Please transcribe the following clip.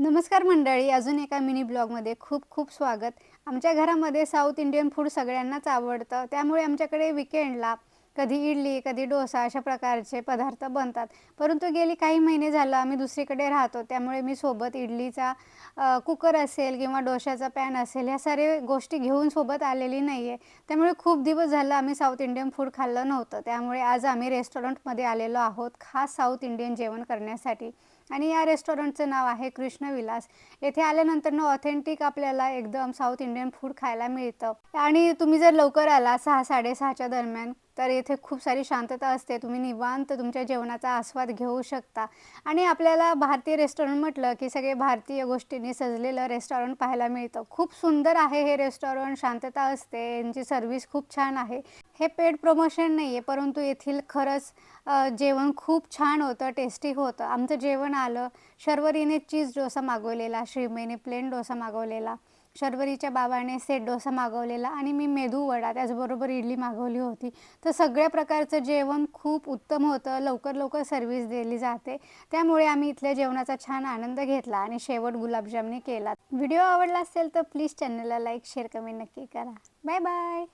नमस्कार मंडळी, अजून एका मिनी ब्लॉगमध्ये खूप खूप स्वागत. आमच्या घरामध्ये साऊथ इंडियन फूड सगळ्यांनाच आवडतं. त्यामुळे आमच्याकडे वीकेंडला कधी इडली, कधी डोसा अशा प्रकारचे पदार्थ बनतात. परंतु गेली काही महिने झालं आम्ही दुसरीकडे राहतो. त्यामुळे मी सोबत इडलीचा कुकर असेल किंवा डोशाचा पॅन असेल, ह्या सर्व गोष्टी घेऊन सोबत आलेली नाही आहे. त्यामुळे खूप दिवस झालं आम्ही साऊथ इंडियन फूड खाल्लं नव्हतं. त्यामुळे आज आम्ही रेस्टॉरंटमध्ये आलेलो आहोत, खास साऊथ इंडियन जेवण करण्यासाठी. आणि या रेस्टॉरंटचं नाव आहे कृष्णविलास. येथे आल्यानंतर ऑथेंटिक आपल्याला एकदम साऊथ इंडियन फूड खायला मिळतं. आणि तुम्ही जर लवकर आला 6-6:30च्या दरम्यान, तर येथे खूप सारी शांतता असते. तुम्ही निवांत तुमच्या जेवणाचा आस्वाद घेऊ शकता. आणि आपल्याला भारतीय रेस्टॉरंट म्हटलं की सगळे भारतीय गोष्टींनी सजलेलं रेस्टॉरंट पाहायला मिळतं. खूप सुंदर आहे हे रेस्टॉरंट, शांतता असते, यांची सर्व्हिस खूप छान आहे. हे पेड प्रमोशन नाही आहे, परंतु येथील खरंच जेवण खूप छान होतं, टेस्टी होतं. आमचं जेवण आलं. शर्वरीने चीज डोसा मागवलेला, श्रीमेने प्लेन डोसा मागवलेला, शर्वरीच्या बाबाने सेट डोसा मागवलेला आणि मी मेदू वडा त्याचबरोबर इडली मागवली होती. तर सगळ्या प्रकारचं जेवण खूप उत्तम होतं. लवकर लवकर सर्व्हिस दिली जाते. त्यामुळे आम्ही इथल्या जेवणाचा छान आनंद घेतला आणि शेवट गुलाबजामनी केला. व्हिडिओ आवडला असेल तर प्लीज चॅनलला लाईक, शेअर, कमेंट नक्की करा. Bye bye.